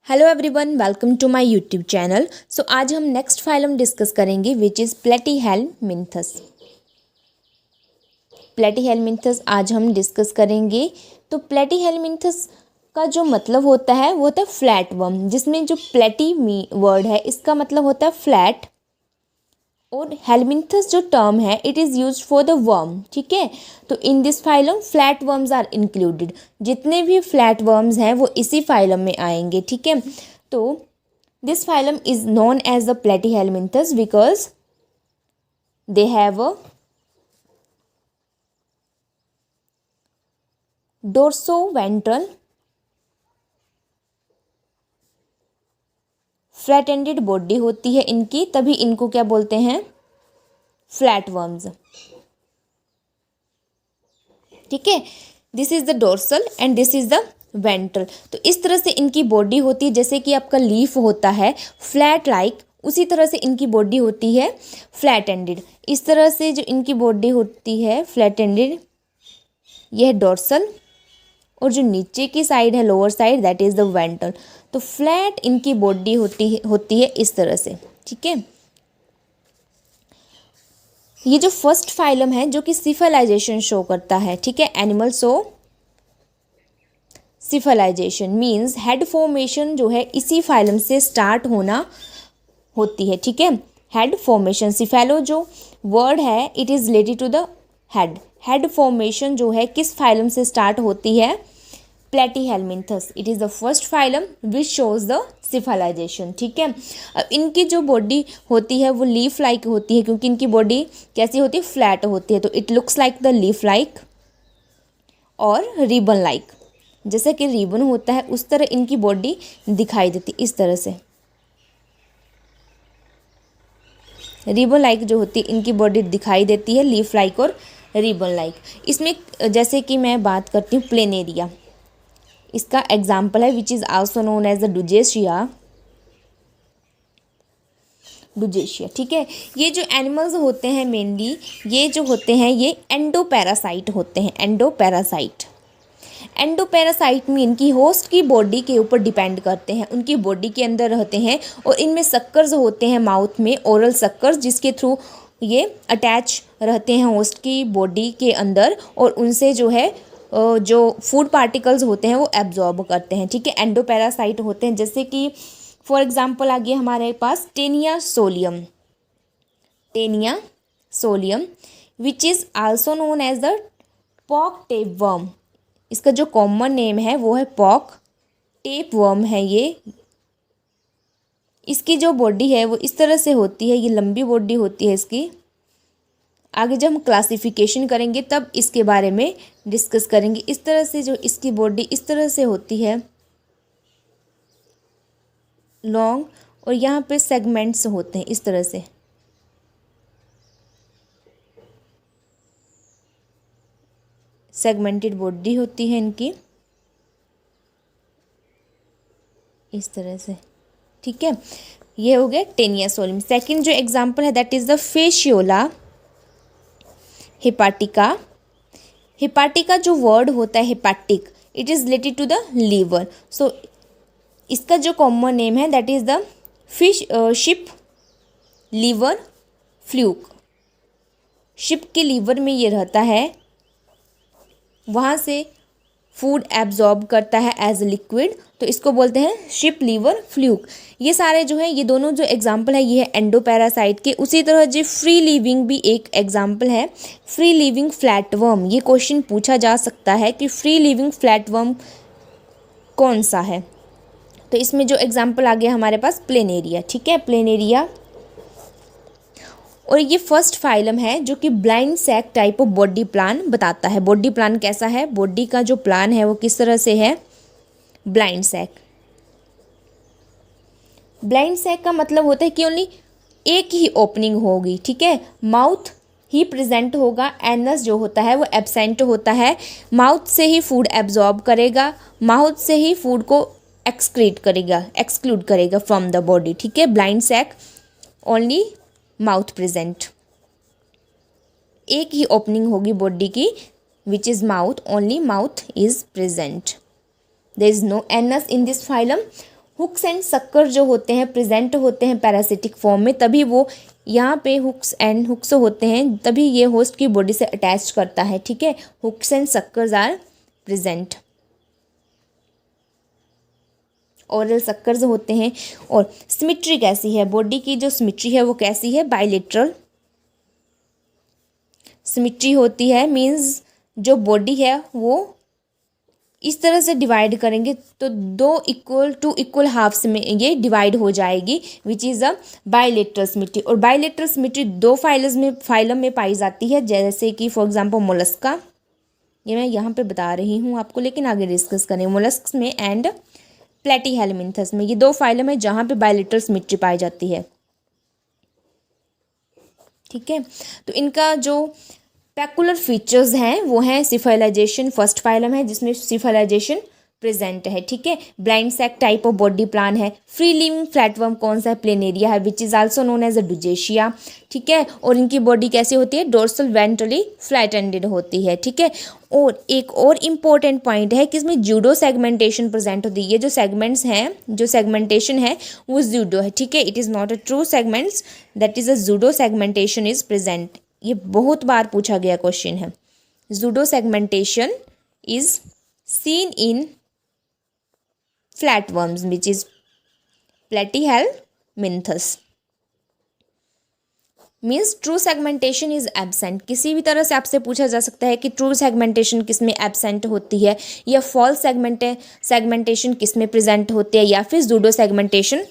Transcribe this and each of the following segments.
Hello everyone, welcome to my YouTube channel. So आज हम next phylum discuss करेंगे which is प्लेटीहेलमिन्थस। प्लेटीहेलमिन्थस आज हम डिस्कस करेंगे। तो प्लेटीहेलमिन्थस का जो मतलब होता है वो होता है फ्लैट वर्म, जिसमें जो प्लेटी वर्ड है इसका मतलब होता है फ्लैट, और हेलमिन्थस जो टर्म है it is use for the worm. ठीक है, तो in this phylum flat worms are included. जितने भी फ्लैट वर्म्स हैं वो इसी फाइलम में आएंगे। ठीक है, तो this phylum is known as the Platyhelminthes because they have a dorsoventral flat ended body होती है इनकी, तभी इनको क्या बोलते हैं, फ्लैट वर्म्स। ठीक है, this is the dorsal and this is the ventral. तो इस तरह से इनकी बॉडी होती है, जैसे कि आपका लीफ होता है फ्लैट लाइक, उसी तरह से इनकी बॉडी होती है फ्लैट एंडेड। इस तरह से जो इनकी बॉडी होती है फ्लैट एंडेड, यह है डोर्सल, और जो नीचे की साइड है lower side that is the ventral. तो फ्लैट इनकी बॉडी होती है इस तरह से। ठीक है, ये जो फर्स्ट फाइलम है जो कि सिफलाइजेशन शो करता है। ठीक है, animal show cephalization means head formation जो है इसी फाइलम से स्टार्ट होना होती है। ठीक है, हेड फॉर्मेशन, सिफेलो जो वर्ड है it is related to the head. Head formation जो है किस फाइलम से स्टार्ट होती है, Platyhelminthes. It is the first phylum which shows the cephalization. ठीक है, अब इनकी जो बॉडी होती है वो लीफ लाइक होती है, क्योंकि इनकी बॉडी कैसी होती है, फ्लैट होती है। तो it looks like the leaf like और रिबन लाइक, जैसे कि रिबन होता है उस तरह इनकी बॉडी दिखाई देती इस तरह से। रिबन लाइक जो होती है इनकी बॉडी दिखाई देती है, लीफ लाइक और रिबन लाइक। इसमें जैसे कि मैं बात करती हूँ प्लेनेरिया, इसका एग्जाम्पल है which is also known as the Dugesia. ठीक है, ये जो एनिमल्स होते हैं मेनली ये जो होते हैं ये एंडोपैरासाइट होते हैं। एंडोपैरासाइट में इनकी होस्ट की बॉडी के ऊपर डिपेंड करते हैं, उनकी बॉडी के अंदर रहते हैं, और इनमें सक्कर्स होते हैं माउथ में, ओरल सक्कर्स, जिसके थ्रू ये अटैच रहते हैं होस्ट की बॉडी के अंदर, और उनसे जो है जो फूड पार्टिकल्स होते हैं वो एब्जॉर्ब करते हैं। ठीक है, एंडोपैरासाइट होते हैं, जैसे कि फॉर एग्जांपल आ गया हमारे पास Taenia solium which is also known as the pork tape worm. इसका जो कॉमन नेम है वो है पॉक टेप वर्म है ये। इसकी जो बॉडी है वो इस तरह से होती है, ये लंबी बॉडी होती है इसकी। आगे जब हम क्लासिफिकेशन करेंगे तब इसके बारे में डिस्कस करेंगे। इस तरह से जो इसकी बॉडी इस तरह से होती है लॉन्ग, और यहाँ पे सेगमेंट्स होते हैं इस तरह से। सेगमेंटेड बॉडी होती है इनकी इस तरह से। ठीक है, ये हो गया टेनिया सोलियम। सेकंड जो एग्जांपल है that is the Fasciola hepatica जो वर्ड होता है hepatic, it is related to the liver. So इसका जो कॉमन नेम है that is the sheep liver fluke. Sheep के लीवर में ये रहता है, वहाँ से फूड एब्जॉर्ब करता है एज लिक्विड, तो इसको बोलते हैं शिप लीवर फ्लूक। ये सारे जो है ये दोनों जो एग्जांपल है ये है एंडोपैरासाइट के। उसी तरह जो फ्री लिविंग भी एक एग्जांपल है, फ्री लिविंग फ्लैटवर्म। ये क्वेश्चन पूछा जा सकता है कि फ्री लिविंग फ्लैटवर्म कौन सा है, तो इसमें जो एग्जांपल आ गया हमारे पास प्लेनेरिया। ठीक है, प्लेनेरिया, और ये फर्स्ट फाइलम है जो कि blind sac type of body plan बताता है। बॉडी प्लान कैसा है, बॉडी का जो प्लान है वो किस तरह से है, ब्लाइंड सैक। ब्लाइंड सैक का मतलब होता है कि ओनली एक ही ओपनिंग होगी। ठीक है, माउथ ही प्रेजेंट होगा, एनस जो होता है वो एब्सेंट होता है। माउथ से ही फूड एब्जॉर्ब करेगा, माउथ से ही फूड को एक्सक्लूड करेगा फ्रॉम द बॉडी। ठीक है, blind sac only mouth present, एक ही ओपनिंग होगी बॉडी की which is mouth, only mouth is present, there is no anus in this phylum. Hooks and sucker जो होते हैं प्रेजेंट होते हैं पैरासिटिक फॉर्म में, तभी वो यहाँ पे हुक्स होते हैं, तभी ये होस्ट की बॉडी से अटैच करता है, ठीक है। Hooks and suckers are present, oral suckers होते हैं। और सिमेट्री कैसी है, बॉडी की जो सिमेट्री है वो कैसी है, बायलेटरल सिमेट्री होती है। मीन्स जो बॉडी है वो इस तरह से डिवाइड करेंगे तो टू इक्वल हाफ्स में ये डिवाइड हो जाएगी, which is a bilateral symmetry. और बायलेटरल सिमेट्री दो फाइलम में पाई जाती है, जैसे कि फॉर एग्जांपल मोलस्का, ये मैं यहाँ पे बता रही हूँ आपको, लेकिन आगे डिस्कस करें। मोलस्क में एंड प्लेटीहेलमिन्थस में, ये दो फाइलम है जहाँ पे बायलेटरल सिमेट्री पाई जाती है, ठीक है। तो इनका जो पैकुलर फीचर्स हैं वो हैं सिफलाइजेशन, फर्स्ट फाइलम है जिसमें सिफलाइजेशन प्रेजेंट है, ठीक है। Blind sac type of body plan है। फ्री लिविंग फ्लैटवर्म कौन सा है, प्लेनेरिया है, which is also known as a Dugesia, ठीक है। और इनकी बॉडी कैसी होती है, डोर्सल वेंट्रली फ्लैट एंडेड होती है, ठीक है। और एक और इम्पॉर्टेंट पॉइंट है कि इसमें जूडो सेगमेंटेशन प्रेजेंट होती है। ये जो सेगमेंट्स हैं, जो सेगमेंटेशन है वो जूडो है, ठीक है। It is not a true segments, that is a pseudo segmentation is present. ये बहुत बार पूछा गया क्वेश्चन है। Pseudo segmentation is seen in flatworms which is Platyhelminthes. Means true segmentation is absent. किसी भी तरह से आपसे पूछा जा सकता है कि ट्रू सेगमेंटेशन किस में एब्सेंट होती है, या फॉल्स सेगमेंटेशन किस में प्रेजेंट होती है, या फिर जूडो सेगमेंटेशन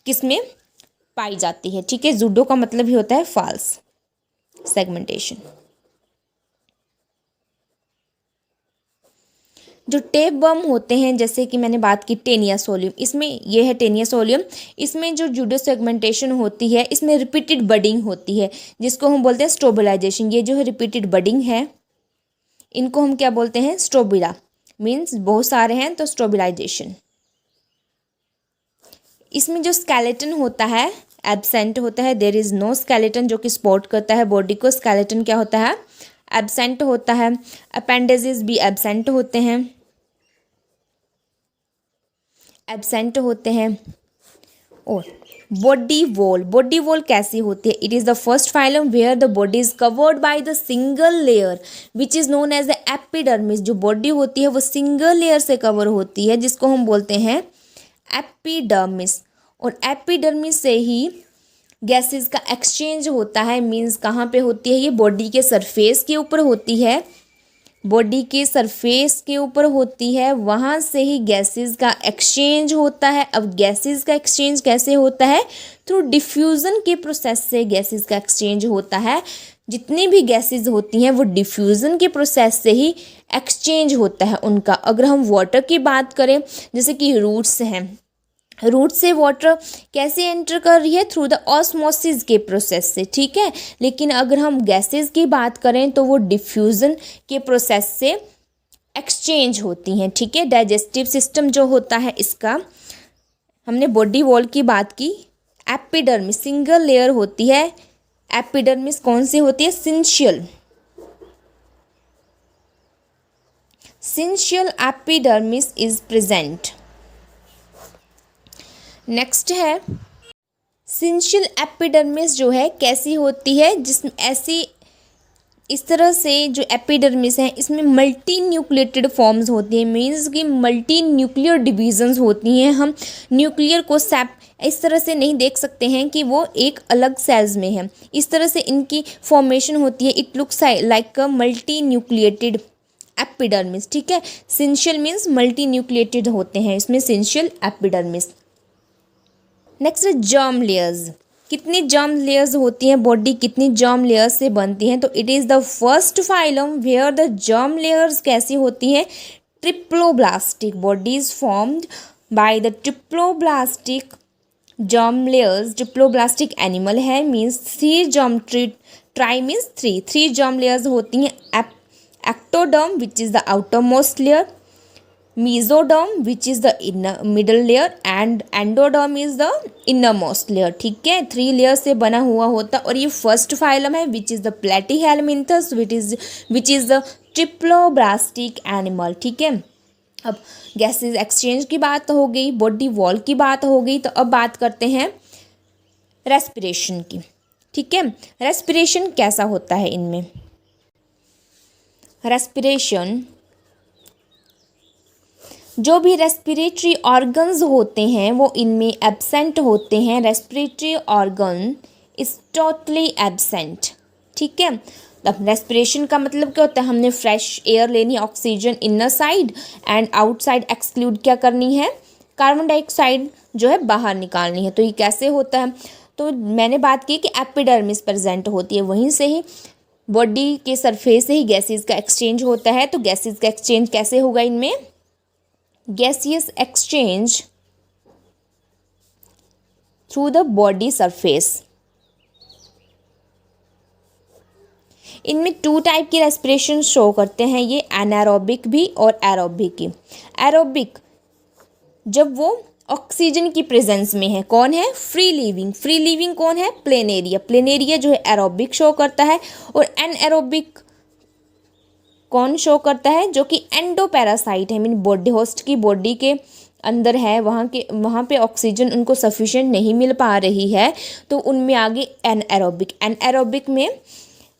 किस में पाई जाती है, ठीक है। जूडो का मतलब ही होता है फॉल्स सेगमेंटेशन। जो टेप वर्म होते हैं, जैसे कि मैंने बात की टेनिया सोलियम, इसमें ये है टेनिया सोलियम, इसमें जो जूडो सेगमेंटेशन होती है इसमें रिपीटेड बडिंग होती है, जिसको हम बोलते हैं स्ट्रोबिलाइजेशन। ये जो है रिपीटेड बडिंग है, इनको हम क्या बोलते हैं, स्ट्रोबिला। मीन्स बहुत सारे हैं तो स्ट्रोबिलाइजेशन। इसमें जो स्केलेटन होता है एब्सेंट होता है। देयर इज नो स्केलेटन जो कि सपोर्ट करता है बॉडी को। स्केलेटन क्या होता है, एब्सेंट होता है। अपेंडेजेस भी एब्सेंट होते हैं, एब्सेंट होते हैं। और बॉडी वॉल कैसी होती है, it is the first phylum where the body is covered by the single layer which is known as the epidermis. जो बॉडी होती है वो सिंगल लेयर से कवर होती है, जिसको हम बोलते हैं एपिडर्मिस। और एपिडर्मिस से ही गैसेस का एक्सचेंज होता है। मीन्स कहाँ पे होती है, ये बॉडी के सरफेस के ऊपर होती है, बॉडी के सरफेस के ऊपर होती है, वहाँ से ही गैसेस का एक्सचेंज होता है। अब गैसेस का एक्सचेंज कैसे होता है, थ्रू डिफ्यूज़न के प्रोसेस से गैसेस का एक्सचेंज होता है। जितनी भी गैसेस होती हैं वो डिफ्यूज़न के प्रोसेस से ही एक्सचेंज होता है उनका। अगर हम वाटर की बात करें, जैसे कि रूट्स हैं, रूट से वाटर कैसे एंटर कर रही है, थ्रू द ऑस्मोसिस के प्रोसेस से, ठीक है। लेकिन अगर हम गैसेस की बात करें तो वो डिफ्यूज़न के प्रोसेस से एक्सचेंज होती हैं, ठीक है। डाइजेस्टिव सिस्टम जो होता है इसका, हमने बॉडी वॉल की बात की। एपिडर्मिस सिंगल लेयर होती है। एपिडर्मिस कौन सी होती है, सिंशियल एपिडर्मिस इज प्रेजेंट। नेक्स्ट है सिंशियल एपिडर्मिस, जो है कैसी होती है, जिसमें ऐसी इस तरह से जो एपिडर्मिस है इसमें मल्टी न्यूक्लिएटेड फॉर्म्स होती हैं। मीन्स कि मल्टी न्यूक्लियर डिवीजन्स होती हैं। हम न्यूक्लियर को इस तरह से नहीं देख सकते हैं कि वो एक अलग सेल्स में है, इस तरह से इनकी फॉर्मेशन होती है। It looks like a multi nucleated epidermis, ठीक है। सिंशियल मीन्स मल्टी न्यूक्लिएटेड होते हैं इसमें सिंशियल एपिडर्मिस। नेक्स्ट है जर्म लेयर्स। कितनी जर्म लेयर्स होती हैं, बॉडी कितनी जर्म लेयर्स से बनती हैं, तो it is the first phylum where the germ layers कैसी होती हैं, triploblastic. Body is formed by the triploblastic germ layers. Triploblastic animal है, means three germ tri means three germ layers होती हैं। Ectoderm which is the outer most layer, mesoderm which is the inner middle layer and endoderm is the innermost layer, ठीक है। 3 layer से बना हुआ होता और ये फर्स्ट फाइलम है which is the platyhelminthes which is the triploblastic animal, ठीक है। अब गैसेस एक्सचेंज की बात हो गई, बॉडी वॉल की बात हो गई, तो अब बात करते हैं रेस्पिरेशन की। ठीक है, रेस्पिरेशन कैसा होता है इनमें? रेस्पिरेशन, जो भी रेस्पिरेटरी ऑर्गन्स होते हैं वो इनमें एब्सेंट होते हैं। Respiratory organ is totally absent. ठीक है, अब रेस्पिरेशन का मतलब क्या होता है? हमने फ्रेश एयर लेनी, oxygen inner side and outside exclude क्या करनी है? कार्बन डाइऑक्साइड जो है बाहर निकालनी है। तो ये कैसे होता है? तो मैंने बात की कि एपिडर्मिस प्रेजेंट होती है, वहीं से ही बॉडी के सरफेस से ही गैसेस का एक्सचेंज होता है। तो गैसेस का एक्सचेंज कैसे होगा इनमें? Gaseous exchange through the body surface. इनमें 2 टाइप की रेस्पिरेशन शो करते हैं ये, एनारोबिक भी और एरोबिक की। एरोबिक जब वो ऑक्सीजन की प्रेजेंस में है, कौन है? Free living. फ्री लिविंग कौन है? प्लेनेरिया। प्लेनेरिया जो है एरोबिक शो करता है। और एनएरोबिक कौन शो करता है? जो कि एंडोपैरासाइट है, मीन बॉडी होस्ट की बॉडी के अंदर है, वहाँ पे ऑक्सीजन उनको सफिशिएंट नहीं मिल पा रही है, तो उनमें आगे एनएरोबिक। एनएरोबिक में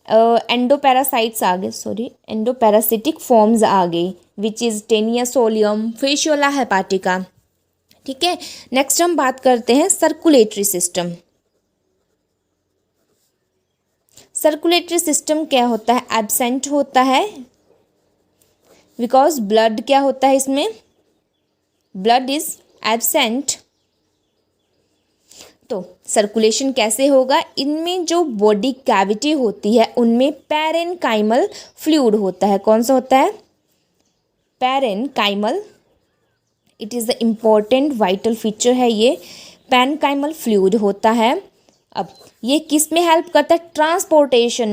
एंडोपैरासाइट्स आ गए, एंडोपैरासिटिक फॉर्म्स आ गई, which is Taenia solium, Fasciola hepatica. ठीक है, नेक्स्ट हम बात करते हैं सर्कुलेटरी सिस्टम। सर्कुलेटरी सिस्टम क्या होता है? एब्सेंट होता है, बिकॉज ब्लड क्या होता है इसमें? Blood is absent. तो सर्कुलेशन कैसे होगा? इनमें जो बॉडी कैविटी होती है उनमें पैरेन्काइमल फ्लूइड होता है। कौन सा होता है? Parenchymal. It is the important vital feature है ये, पैरेन्काइमल फ्लूइड होता है। अब ये किस में हेल्प करता है? ट्रांसपोर्टेशन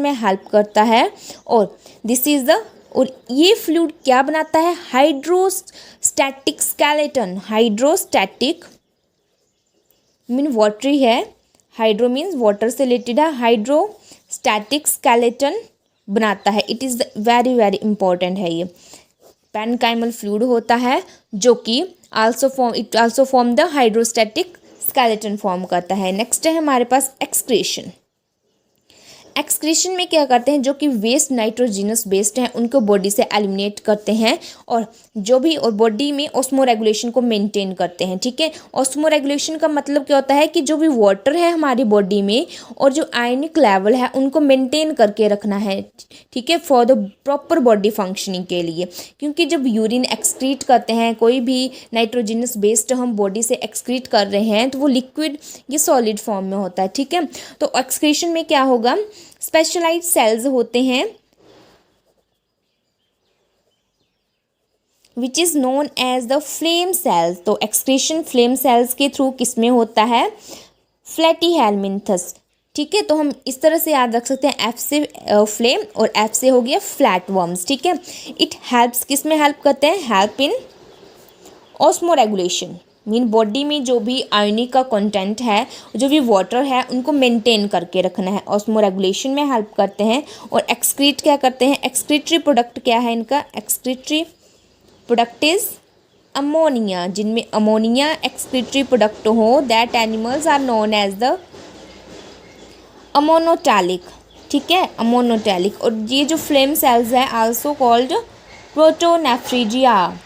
में हेल्प करता है। और दिस इज द, और ये फ्लूइड क्या बनाता है? Hydrostatic skeleton. Hydrostatic mean watery है, हाइड्रो मीन्स वाटर से रिलेटेड है, हाइड्रोस्टैटिक स्केलेटन बनाता है। It is very very important है ये। पैरेन्काइमल फ्लूइड होता है जो कि also form the hydrostatic skeleton form करता है। नेक्स्ट है हमारे पास एक्सक्रीशन। एक्सक्रीशन में क्या करते हैं? जो कि वेस्ट नाइट्रोजिनस वेस्ट हैं उनको बॉडी से एलिमिनेट करते हैं, और जो भी और बॉडी में ऑस्मो रेगुलेशन को मेंटेन करते हैं। ठीक है, ऑस्मो रेगुलेशन का मतलब क्या होता है? कि जो भी वाटर है हमारी बॉडी में और जो आयनिक लेवल है उनको मेंटेन करके रखना है। ठीक है, for the proper body functioning के लिए। क्योंकि जब यूरिन एक्सक्रीट करते हैं, कोई भी नाइट्रोजिनस वेस्ट हम बॉडी से एक्सक्रीट कर रहे हैं, तो वो लिक्विड ये सॉलिड फॉर्म में होता है। ठीक है, तो एक्सक्रीशन में क्या होगा? स्पेशलाइज्ड सेल्स होते हैं which is known as the flame cells. तो एक्सक्रीशन फ्लेम सेल्स के थ्रू किसमें होता है? Flatty helminthes. ठीक है, तो हम इस तरह से याद रख सकते हैं, एफ से फ्लेम और एफ से हो गया फ्लैट वर्म्स। ठीक है, इट हेल्प्स, किस में हेल्प करते हैं? Help in osmo regulation, mean body में जो भी आयनिक का कंटेंट है, जो भी वाटर है, उनको मेंटेन करके रखना है। ऑस्मो रेगुलेशन में हेल्प करते हैं। और एक्सक्रीट क्या करते हैं? एक्सक्रीटरी प्रोडक्ट क्या है इनका? Excretory product is ammonia. जिनमें अमोनिया एक्सक्रीटरी प्रोडक्ट हो, that animals are known as the ammonotelic. ठीक है, अमोनोटैलिक। और ये जो फ्लेम सेल्स है आल्सो कॉल्ड प्रोटोनेफ्रिजिया।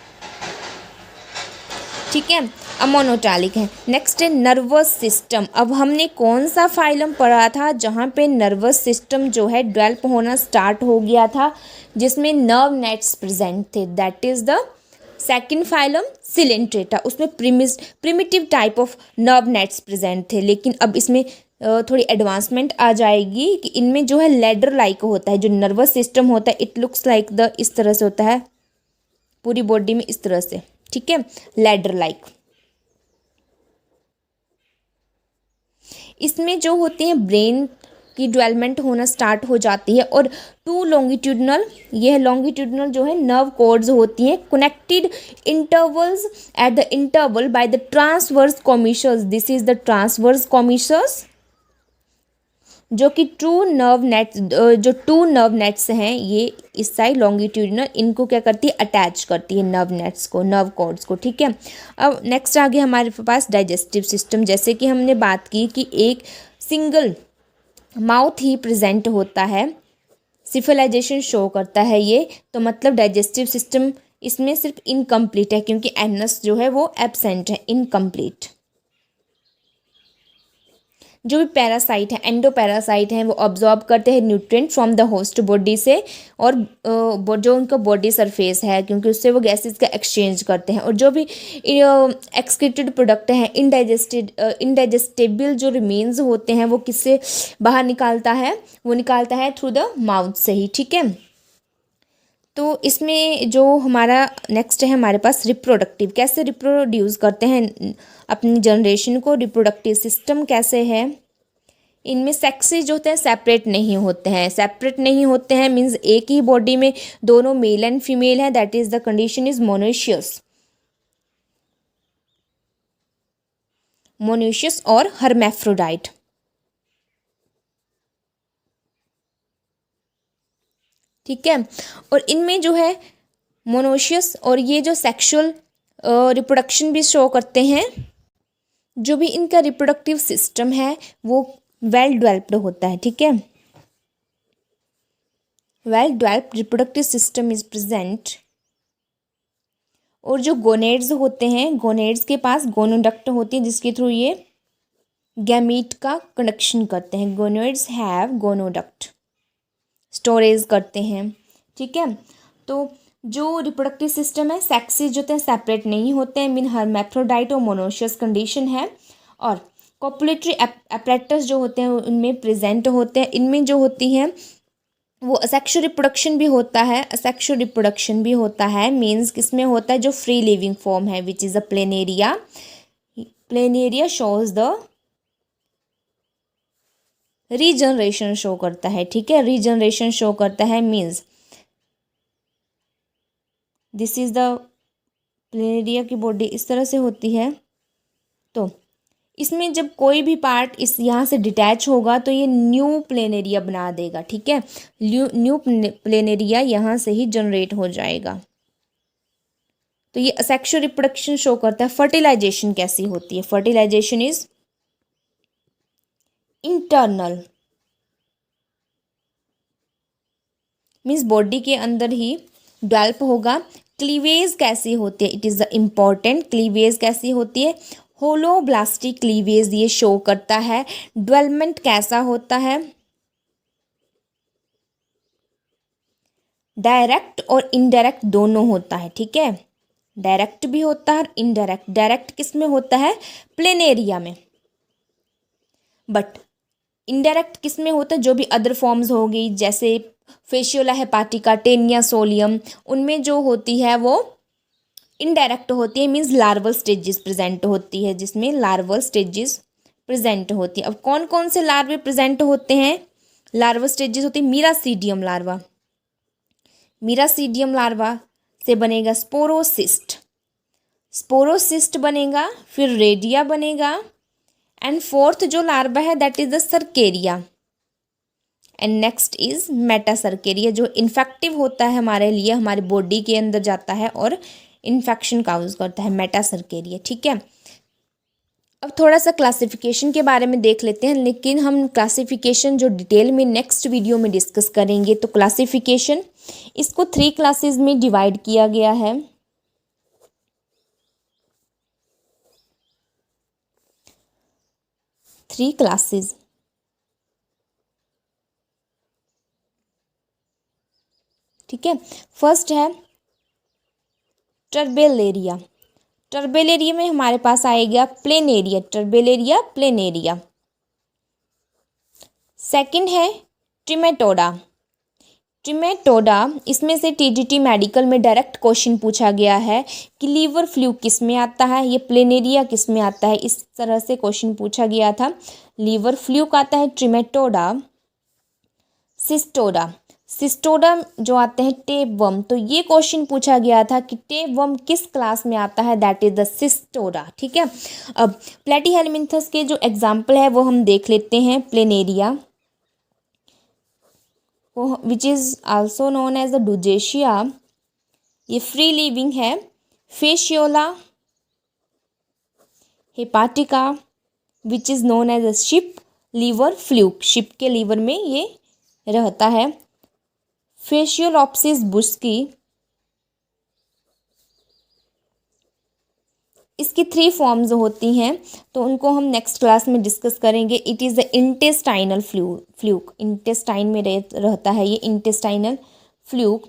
ठीक है, अमोनोटैलिक है। नेक्स्ट है नर्वस सिस्टम। अब हमने कौन सा फाइलम पढ़ा था जहाँ पे नर्वस सिस्टम जो है डेवलप होना स्टार्ट हो गया था, जिसमें नर्व नेट्स प्रेजेंट थे? That is the second phylum Coelenterata. उसमें primitive type of nerve nets present थे, लेकिन अब इसमें थोड़ी एडवांसमेंट आ जाएगी कि इनमें जो है लेडर लाइक होता है। जो नर्वस सिस्टम होता है इट लुक्स लाइक द, इस तरह से होता है पूरी बॉडी में, इस तरह से। ठीक है, लैडर लाइक। इसमें जो होते हैं ब्रेन की डेवलपमेंट होना स्टार्ट हो जाती है। और 2 लॉन्गिट्यूडनल, यह लॉन्गिट्यूडनल जो है नर्व कॉर्ड्स होती हैं, connected intervals at the interval by the transverse commissures. This is the transverse commissures. जो कि जो टू नर्व नेट्स हैं ये इस साइड लॉन्गिट्यूडिनल, इनको क्या करती है, अटैच करती है नर्व नेट्स को, नर्व कॉर्ड्स को, ठीक है। अब नेक्स्ट आ गया हमारे पास डाइजेस्टिव सिस्टम। जैसे कि हमने बात की कि एक सिंगल माउथ ही प्रेजेंट होता है, सिफिलाइजेशन शो करता है ये, तो मतलब डाइजेस्टिव सिस्टम इसमें सिर्फ इनकम्प्लीट है, क्योंकि एनस जो है वो एब्सेंट है, इनकम्प्लीट। जो भी पैरासाइट है, एंडोपैरासाइट हैं, वो ऑब्जॉर्ब करते हैं nutrient from the host body से, और जो उनका बॉडी सरफेस है, क्योंकि उससे वो गैसेस का एक्सचेंज करते हैं। और जो भी एक्सक्रीटेड प्रोडक्ट हैं, इनडाइजेस्टेबल जो रिमेन्स होते हैं, वो किससे बाहर निकालता है, वो निकालता है थ्रू द माउथ से ही, ठीक है। तो इसमें जो हमारा नेक्स्ट है हमारे पास रिप्रोडक्टिव, कैसे रिप्रोड्यूस करते हैं अपनी जनरेशन को, रिप्रोडक्टिव सिस्टम कैसे है। इनमें सेक्सेस जो होते हैं सेपरेट नहीं होते हैं, सेपरेट नहीं होते हैं मीन्स एक ही बॉडी में दोनों मेल एंड फीमेल है, that is the condition is monoecious, monoecious और हर्मेफ्रोडाइट, ठीक है। और इनमें जो है मोनोशियस और ये जो सेक्सुअल रिप्रोडक्शन भी शो करते हैं, जो भी इनका रिप्रोडक्टिव सिस्टम है वो वेल डेवलप्ड होता है, ठीक है। Well developed reproductive system is present. और जो गोनेड्स होते हैं, गोनेड्स के पास गोनोडक्ट होती है, जिसके थ्रू ये गैमीट का कंडक्शन करते हैं। गोनेड्स हैव गोनोडक्ट, स्टोरेज करते हैं, ठीक है। तो जो रिप्रोडक्टिव सिस्टम है, सेक्सेस जो होते हैं सेपरेट नहीं होते हैं, मीन हर्मैफ्रोडाइट और मोनोशियस कंडीशन है। और कॉपुलेटरी एपरेटस जो होते हैं उनमें प्रेजेंट होते हैं। इनमें जो होती हैं वो असेक्सुअल रिप्रोडक्शन भी होता है, असेक्सुअल रिप्रोडक्शन भी होता है, मीन्स किसमें होता है, जो फ्री लिविंग फॉर्म है, which is a planaria. Planaria shows the regeneration show करता है, ठीक है, रीजनरेशन शो करता है, means this is the planaria की बॉडी इस तरह से होती है। तो इसमें जब कोई भी पार्ट इस यहाँ से डिटैच होगा तो ये न्यू प्लेनेरिया बना देगा, ठीक है, न्यू प्लेनेरिया यहाँ से ही जनरेट हो जाएगा। तो ये सेक्सुअल रिप्रोडक्शन शो करता है। फर्टिलाइजेशन कैसी होती है, fertilisation is internal, means body के अंदर ही डेवलप होगा। क्लीवेज कैसी होती है, it is the important, cleavage कैसी होती है, होलोब्लास्टिक क्लीवेज ये शो करता है। डेवलपमेंट कैसा होता है, डायरेक्ट और इनडायरेक्ट दोनों होता है, ठीक है, डायरेक्ट भी होता है और इनडायरेक्ट। डायरेक्ट किस में होता है, प्लेनेरिया में, बट इनडायरेक्ट किस में होता है, जो भी अदर फॉर्म्स होगी जैसे फेशियोला हेपाटिका, टेनिया सोलियम, उनमें जो होती है वो इनडायरेक्ट होती है, मीन्स लार्वल स्टेजेस प्रेजेंट होती है, जिसमें लार्वल स्टेजेस प्रेजेंट होती है। अब कौन कौन से लार्वे प्रेजेंट होते हैं, लार्वल स्टेजेस होती है, मीरासीडियम लार्वा, मीरासीडियम लार्वा से बनेगा स्पोरोसिस्ट, स्पोरोसिस्ट बनेगा, फिर रेडिया बनेगा, एंड फोर्थ जो लार्वा है that is the cercaria, and next is metacercaria, जो इन्फेक्टिव होता है हमारे लिए, हमारे बॉडी के अंदर जाता है और इन्फेक्शन काउज करता है, मेटासर्केरिया, ठीक है। अब थोड़ा सा क्लासिफिकेशन के बारे में देख लेते हैं, लेकिन हम क्लासिफिकेशन जो डिटेल में नेक्स्ट वीडियो में डिस्कस करेंगे। तो क्लासिफिकेशन, इसको 3 क्लासेस में डिवाइड किया गया है। थ्री क्लासेस, ठीक है। फर्स्ट है टर्बेलेरिया, टर्बेलेरिया में हमारे पास आएगा प्लेनेरिया, टर्बेलेरिया प्लेनेरिया। सेकंड है ट्रिमेटोडा, ट्रिमेटोडा, इसमें से टीजीटी मेडिकल में डायरेक्ट क्वेश्चन पूछा गया है कि लीवर फ्लूक किस में आता है, ये प्लेनेरिया किस में आता है, इस तरह से क्वेश्चन पूछा गया था। लीवर फ्लूक आता है ट्रिमेटोडा। सिस्टोडा, सिस्टोडा जो आते हैं टेपवर्म, तो ये क्वेश्चन पूछा गया था कि टेपवर्म किस क्लास में आता है, दैट इज द सिस्टोडा, ठीक है। अब प्लेटीहेलमिन्थस के जो एग्जाम्पल है वो हम देख लेते हैं। प्लेनेरिया, को which is also known as the Dugesia, ये फ्री लिविंग है। Fasciola hepatica which is known as a sheep liver fluke, sheep के लीवर में ये रहता है। फेशियोलॉप्सिस बुस्की, इसकी 3 फॉर्म्स होती हैं, तो उनको हम नेक्स्ट क्लास में डिस्कस करेंगे। It is the intestinal fluke, intestine में रहता है ये intestinal fluke.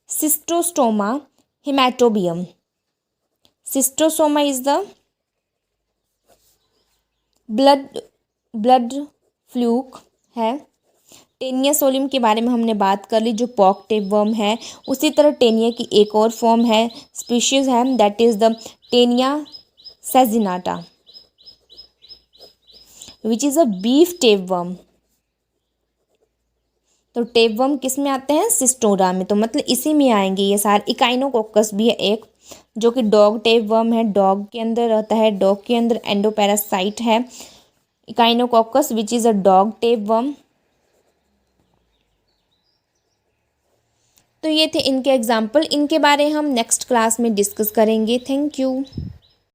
Schistosoma haematobium, Schistosoma is the blood fluke है। टेनिया सोलियम के बारे में हमने बात कर ली, जो पॉक टेपवर्म है। उसी तरह टेनिया की एक और फॉर्म है, स्पीशीज है, that is the Taenia saginata which is a beef tapeworm. तो टेपवर्म किस में आते हैं? सिस्टोरा में, तो मतलब इसी में आएंगे ये सारे। इकाइनोकोकस भी है एक, जो कि डॉग टेपवर्म है, डॉग के अंदर रहता है। डॉग के अंदर एंडोपैरासाइट है Echinococcus which is a dog tapeworm. तो ये थे इनके एग्जाम्पल, इनके बारे हम नेक्स्ट क्लास में डिस्कस करेंगे। Thank you.